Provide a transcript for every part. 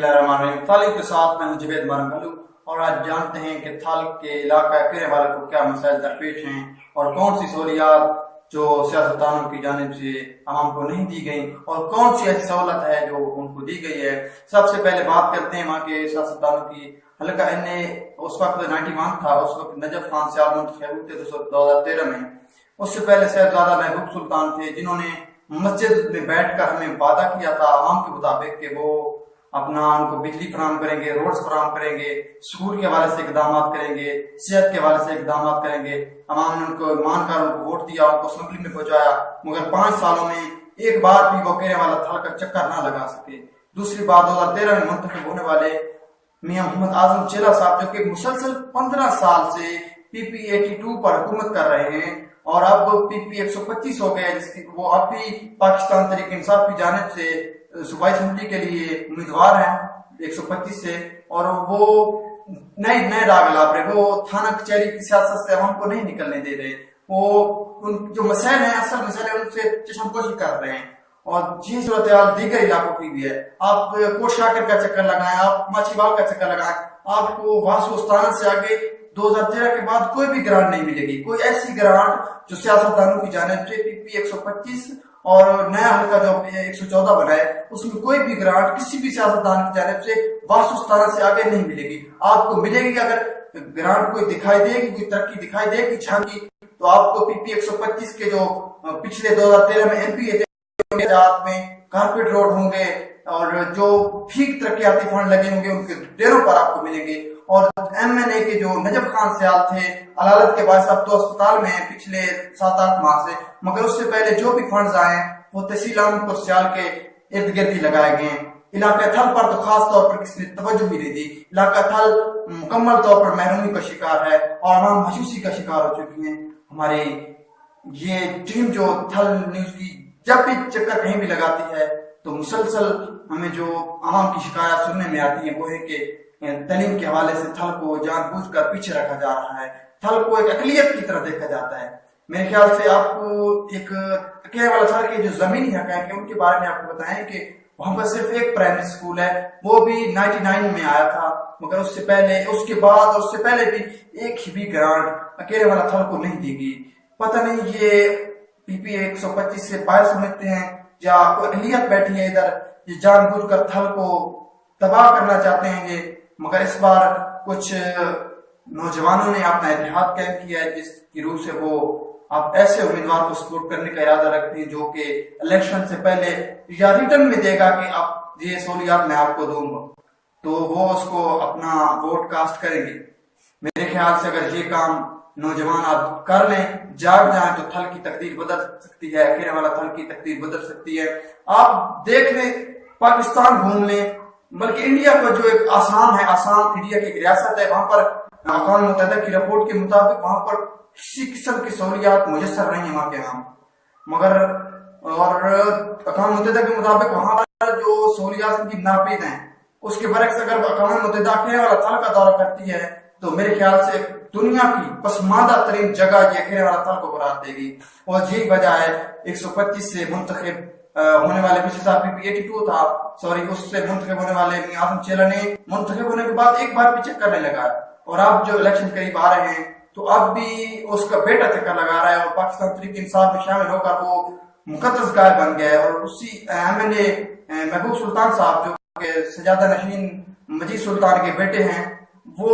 तालिब के साथ मैं हूं जुबैद मारंगलू और आज जानते हैं कि थाल के इलाका के वालों को क्या मसाइल दरपेश हैं और कौन सी सहूलियात जो सियासतदानों की जानिब से आवाम को नहीं दी गई और कौन सी ऐसी सहूलत है जो उनको दी गई है। सबसे पहले बात करते हैं वहाँ के सियासतदानों की। हल्का एनए उस वक्त 91 था, उस वक्त नजफ खान सियाल मुंतखब हुए थे 2013 में। उससे पहले साहिबजादा महबूब सुल्तान थे जिन्होंने मस्जिद में बैठकर हमें वादा किया था आवाम के मुताबिक कि वो अपना उनको बिजली फराम करेंगे, रोड्स फराम करेंगे, स्कूल के हवाले से इकदाम करेंगे, सेहत के हवाले से इकदाम करेंगे। अवाम ने उनको मानकर उनको वोट दिया, उनको असेंबली में पहुंचाया, मगर 5 सालों में एक बार भी वो कहने वाला थल का चक्कर ना लगा सके। दूसरी बात 2013 में मुंतखब होने वाले मियां मोहम्मद आजम चेला साहब जो कि मुसलसल 15 साल से पीपी 82 पर हुकूमत कर रहे हैं और अब पीपी 125 हो गया, जिसकी वो अब भी पाकिस्तान तहरीक इंसाफ की जानिब से सूबाई असेंबली के लिए उम्मीदवार हैं 125 से, और वो नए राग ला रहे, वो थाना कचहरी की सियासत से हम को नहीं निकलने दे रहे। वो उन जो मसैल हैं, असल मसैल है, उनसे चश्मपोशी कर रहे हैं। और जी सूरत हाल दीगर इलाकों की भी है। आप कोट शाकिर का चक्कर लगाएं, आप माछीवाल का चक्कर लगाएं, आपको वासुस्ताना से आगे 2013 के बाद कोई भी ग्रांट नहीं मिलेगी। कोई ऐसी ग्रांट जो सियासतदानों की जानिब से पीपी 125 और नया हल्का जो 114 बना है उसमें कोई भी ग्रांट किसी भी सियासतदान की जानिब से वासुस्ताना से आगे नहीं मिलेगी। आपको मिलेगी अगर ग्रांट कोई दिखाई देगी, कोई तरक्की दिखाई देगी झांकी, तो आपको पीपी 125 के जो पिछले 2013 में एमपी में कारपेट रोड होंगे और जो ठीक तरक्याती फंड लगे होंगे उनके डेरों पर आपको मिलेंगे। और एमएनए के जो नजफ खान सियाल थे अदालत के बाद अब तो अस्पताल में हैं पिछले 7-8 माह से, मगर उससे पहले जो भी फंड्स आए वो तहसील और सियाल के इर्द गिर्द ही लगाए गए हैं। इलाका थल पर तो खास तौर पर किसी ने तवज्जो ही नहीं दी। इलाका थल मुकम्मल तौर पर महरूमी का शिकार है और आवाम मायूसी का शिकार हो चुकी है। हमारी ये टीम जो थल न्यूज की जब भी चक्कर कहीं भी लगाती है तो मुसलसल हमें जो आवाम की शिकायत सुनने में आती है वो है कि तालीम के हवाले से थल को जानबूझकर पीछे रखा जा रहा है, थल को एक अकलियत की तरह देखा जाता है। मेरे ख्याल से आपको एक कहने वाला थल के जो जमीनी हक है उनके बारे में आपको बताएं कि वहां पर सिर्फ एक प्राइमरी स्कूल है, वो भी 99 में आया था, मगर उससे पहले उसके बाद और उससे पहले भी एक भी ग्रांट अकेले वाला थल को नहीं दी गई। पता नहीं ये पीपी 125 से बाहर समझते हैं या कोई अकलियत बैठी है इधर, ये जानबूझकर थल को तबाह करना चाहते हैं ये। मगर इस बार कुछ नौजवानों ने अपना इतिहाद कायम किया है जिसकी रूह से वो आप ऐसे उम्मीदवार को सपोर्ट करने का इरादा रखते हैं जो कि इलेक्शन से पहले या रिटर्न में देगा कि आप ये सहूलियात मैं आपको दूंगा, तो वो उसको अपना वोट कास्ट करेंगे। मेरे ख्याल से अगर ये काम नौजवान आप कर लें, जाग जाएं, तो थल की तकदीर बदल सकती है, अकेले वाला थल की तकदीर बदल सकती है। आप देख लें, पाकिस्तान घूम लें, बल्कि इंडिया का जो एक आसाम है, आसाम इंडिया की एक रियासत है, वहां पर अक़वाम मुत्तहिदा की रिपोर्ट के मुताबिक वहां पर किसी किस्म की सहूलियात मुयस्सर नहीं है वहां के आम, मगर और अक़वाम मुत्तहिदा के मुताबिक वहां पर जो सहूलियात की नापीद हैं उसके बरक्स अगर अक़वाम मुत्तहिदा अकेले वाला थल का दौरा करती है तो मेरे ख्याल से दुनिया की पसमानदा तरीन जगह ये अकेले वाला थल को करार देगी। और यही वजह है 125 से मुंतखब होने वाले पिछले साल पीपी 82 था, सॉरी उससे मुंतखब होने वाले मियां आजम चेला ने मुंतखब होने के बाद एक बार भी चक्कर नहीं लगा, और अब जो इलेक्शन करीब आ रहे हैं तो अब भी उसका बेटा चक्कर लगा रहा है और पाकिस्तान तहरीक इंसाफ में शामिल होकर वो मुकद्दस गाय बन गया है। और उसी एमएनए महबूब सुल्तान साहब जो कि सजादा नशीन मजीद सुल्तान के बेटे हैं, वो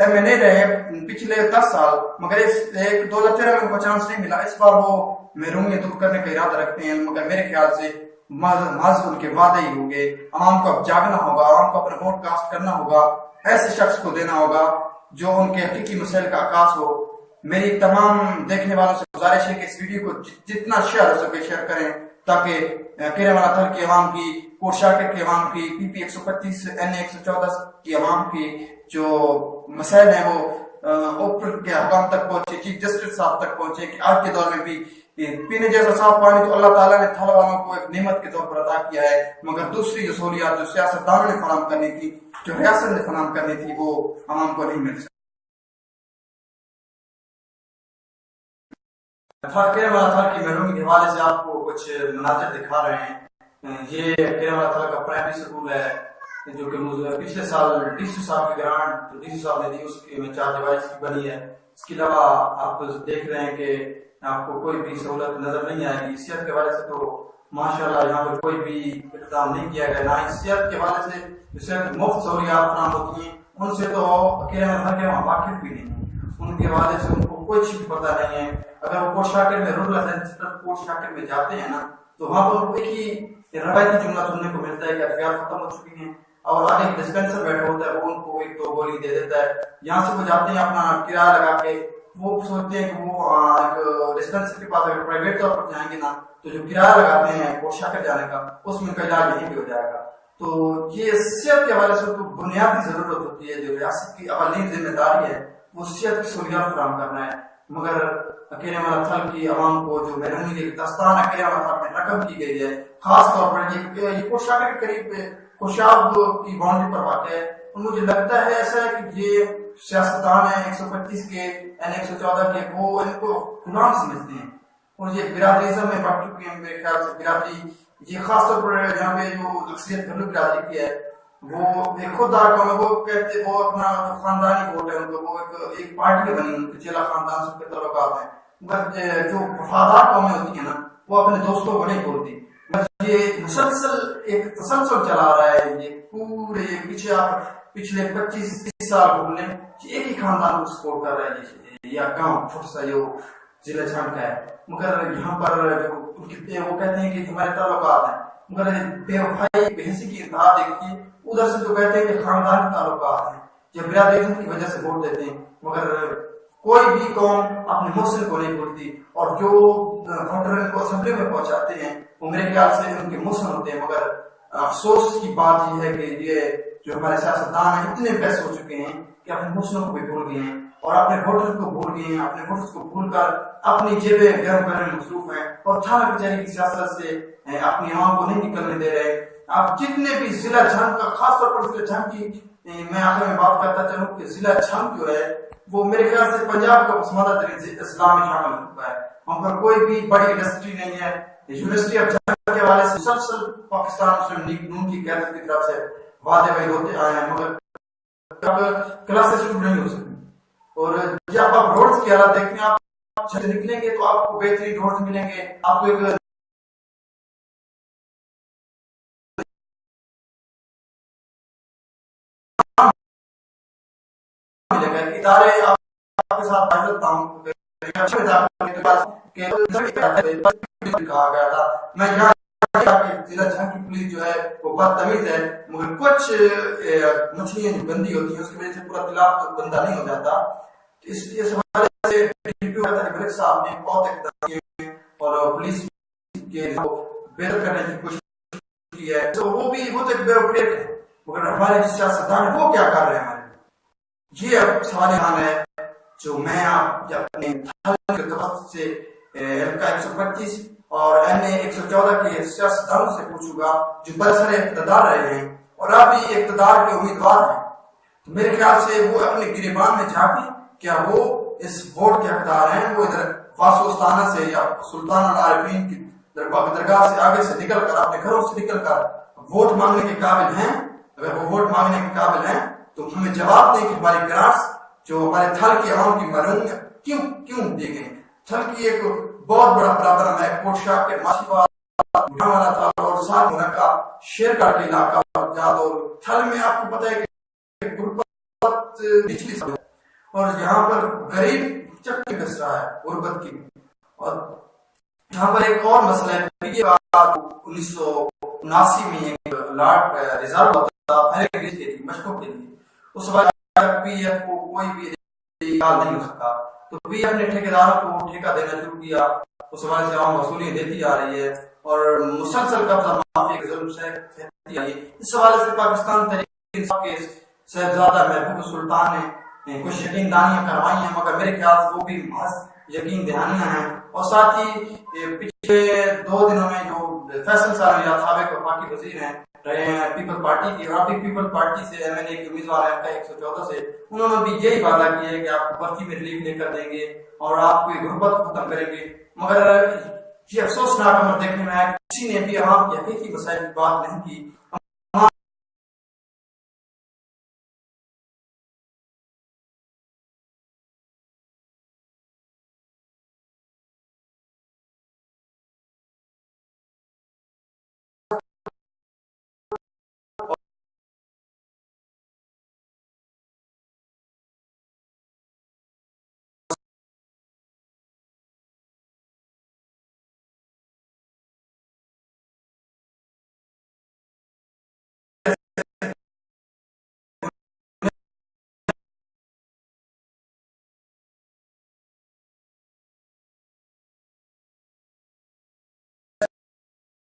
एमएनए रहे पिछले 10 साल, मगर इस 2013 में उनको चांस नहीं मिला। इस बार वो महरूमियत दूर करने का इरादा रखते हैं, मगर मेरे ख्याल से माज उनके वादे ही होंगे। आवाम को अब जागना होगा, आवाम को अपना वोट कास्ट करना होगा, ऐसे शख्स को देना होगा जो उनके हकीकी मसले का आकाश हो। मेरी तमाम देखने वालों से गुजारिश है कि इस वीडियो को जितना शेयर हो सके शेयर करें, ताकि केरे वाला थल की अवाम की, कोट शाकिर की अवाम की, पीपी 125 एनए 114 की अवाम की जो मसैल है वो ऊपर के हुकाम तक पहुंचे, चीफ जस्टिस साहब तक पहुंचे कि आज के दौर में भी पीने जैसा साफ पानी तो अल्लाह ताला ने थल वालों को एक नेमत के तौर पर अदा किया है, मगर दूसरी जो सहूलियात जो सियासतदानों ने फराम करनी थी, जो रियासत ने फराम करनी थी, वो आवाम को नहीं मिल सकती। केरला थल की महरूमी के हवाले से आपको कुछ मनाजिर दिखा रहे हैं। ये केरला थल का प्राइमरी स्कूल है, جو کہ پچھلے سال ڈی سی صاحب کی گرانٹ ڈی سی صاحب نے دی، اس میں 4 دیواری کی بنی ہے. اس کے علاوہ آپ دیکھ رہے ہیں کہ آپ کو کوئی بھی سہولت نظر نہیں آئے گی. صحت کے حوالے سے تو ماشاءاللہ یہاں پر کوئی بھی اقدام نہیں کیا گیا. نہ ہی صحت کے حوالے سے جو صحت مفت سہولیات فراہم ہوتی ہیں ان سے تو اکیلے میں کے واقف بھی نہیں. ان کے حوالے سے ان کو کوئی چیز پتہ نہیں ہے. اگر وہ کوٹ شاکر میں رورل ہیلتھ سینٹر کوٹ شاکر میں جاتے ہیں نا تو وہاں پر ایک ہی روایتی جملہ سننے کو ملتا ہے کہ ادویات ختم ہو چکی ہیں، اور آگے ڈسپینسر بیٹھا ہوتا ہے وہ ان کو 1-2 گولی دے دیتا ہے. یہاں سے وہ جاتے ہیں اپنا کرایہ لگا کے، وہ سوچتے ہیں کہ وہ ڈسپینسر کے پاس اگر پرائیویٹ طور پر جائیں گے نا تو جو کرایہ لگاتے ہیں کوٹ شاکر جانے کا اس میں ان کا علاج یہیں پہ ہو جائے گا. تو یہ صحت کے حوالے سے تو بنیادی ضرورت ہوتی ہے. جو ریاست کی اولین ذمہ داری ہے وہ صحت کی سہولیات فراہم کرنا ہے. مگر اکیلے والا تھل کی عوام کو جو محرومی کے دستان اکیلے والا تھل میں رقم کی گئی ہے، خاص طور پر یہ کوٹ شاکر کے قریب کوشاب کی باؤنڈری پر واقع ہے. مجھے لگتا ہے ایسا ہے کہ یہ سیاستدان ہیں 125 کے 114 کے، وہ ان کو غلام سمجھتے ہیں اور یہ برادریزم میں بڑھ چکی ہیں. میرے خیال سے برادری یہ خاص طور پر یہاں پہ جو اکثریت گھریلو برادری کی ہے وہ ایک خوددار قوم ہے. وہ کہتے وہ اپنا خاندانی ووٹ ہے ان کو، وہ ایک پارٹی بنی ان کے چیلا خاندان سے کے تعلقات ہیں. مگر جو وفادار قومیں ہوتی ہیں نا وہ اپنے دوستوں کو نہیں بولتی. یہ مسلسل ایک تسلسل چلا رہا ہے. یہ پورے پچھلے 25-30 سال گھوم لیں ایک ہی خاندان کو سپورٹ کر رہا ہے. یا گاؤں چھوٹا سا جو ضلع جھنڈ کا ہے، مگر یہاں پر جو وہ کہتے ہیں کہ ہمارے تعلقات ہیں، مگر بے وفائی بے حسی کی انتہا دیکھیے. ادھر سے تو کہتے ہیں کہ خاندان کے تعلقات ہیں، یہ برادری کی وجہ سے ووٹ دیتے ہیں. مگر کوئی بھی قوم اپنے محسن کو نہیں بھولتی، اور جو ووٹر کو اسمبلی میں پہنچاتے ہیں وہ میرے خیال سے ان کے محسن ہوتے ہیں. مگر افسوس کی بات یہ ہے کہ یہ جو ہمارے سیاستدان ہیں اتنے پیسے ہو چکے ہیں کہ اپنے محسنوں کو بھی بھول گئے ہیں اور اپنے ووٹر کو بھول گئے ہیں. اپنے ووٹر کو بھول کر اپنی جیبیں گرم کرنے میں مصروف ہیں اور تھانہ کچہری کی سیاست سے اپنی عوام کو نہیں نکلنے دے رہے. آپ جتنے بھی ضلع جھنگ کا، خاص طور پر ضلع جھنگ کی میں آخر میں بات کرتا چلوں کہ ضلع جھنگ جو ہے وہ میرے خیال سے پنجاب کا پسماندہ ترین اضلاع میں شامل ہو چکا ہے. وہاں پر کوئی بھی بڑی انڈسٹری نہیں ہے. یونیورسٹی آف جھنگ کے حوالے سے مسلسل پاکستان مسلم لیگ نون کی قیادت کی طرف سے وعدے وعید ہوتے آئے ہیں، مگر کلاسز شروع نہیں ہو سکتی. اور جب آپ روڈز کی حالت دیکھیں، آپ چھت نکلیں گے تو آپ کو بہترین روڈز ملیں گے، آپ کو ایک ادارے آپ کے ساتھ حاضر تعاون کہا گیا تھا. میں یہاں ضلع جھنگ کی پولیس جو ہے وہ بدتمیز ہے، مگر کچھ مچھلیاں جو گندی ہوتی ہیں اس کی وجہ سے پورا تالاب تو گندا نہیں ہو جاتا. اس لیے اس حوالے سے ملک صاحب نے بہت اقدام کیے اور پولیس کے بہتر کرنے کی کوشش کی ہے. تو وہ تو ایک بیوروکریٹ ہے، مگر ہمارے جو سیاستدان ہیں وہ کیا کر رہے ہیں ہمارے؟ یہ اب سوال یہاں ہے جو میں آپ اپنے سے LK 125 اور MA 114 کے سیاستدانوں سے پوچھوں گا جو برسر اقتدار رہے ہیں اور اب بھی اقتدار کے امیدوار ہیں. تو میرے خیال سے وہ اپنے گریبان میں جھانکیں، کیا وہ اس ووٹ کے حقدار ہیں؟ وہ ادھر فاسوستانہ سے یا سلطان العارفین کی درگاہ سے آگے سے نکل کر اپنے گھروں سے نکل کر ووٹ مانگنے کے قابل ہیں؟ اگر وہ ووٹ مانگنے کے قابل ہیں تو ہمیں جواب دیں کہ ہماری گرانٹس جو ہمارے تھل کی عوام کی مرہون کیوں دی گئی. تھل کی ایک بہت بڑا پرابلم ہے کوٹ شاہ کے ماشیوال والا تھا اور ساتھ ہونے کا شیر کا علاقہ اور تھل میں آپ کو پتہ ہے کہ غربت نچلی سب اور یہاں پر غریب چکی بس رہا ہے غربت کی. اور یہاں پر ایک اور مسئلہ ہے، یہ بات 1979 میں ایک لاٹ ریزرو ہوتا تھا مشقوں کے لیے، اس وقت پی ایف کو کوئی بھی نہیں ہو سکتا. تو پی ایف نے ٹھیکیداروں کو ٹھیکہ دینا شروع کیا، اس حوالے سے عوام وصولیاں دیتی آ رہی ہے اور مسلسل قبضہ معافی کے ظلم سے رہتی آئی ہے. اس حوالے سے پاکستان تحریک انصاف کے صاحبزادہ محبوب سلطان نے کچھ یقین دہانیاں کروائی ہیں، مگر میرے خیال سے وہ بھی محض یقین دہانیاں ہیں. اور ساتھ ہی پچھلے 2 دنوں میں جو فیصل صاحب یا سابق وفاقی وزیر ہیں رہے ہیں پیپل پارٹی کی، اور ابھی پیپل پارٹی سے MNA کے امیدوار ہیں LK 114 سے، انہوں نے بھی یہی وعدہ کیا ہے کہ آپ کو برقی میں ریلیف لے کر دیں گے اور آپ کو غربت کو ختم کریں گے. مگر یہ افسوسناک امر دیکھنے میں آیا کہ کسی نے بھی عوام کے حقیقی مسائل کی بات نہیں کی.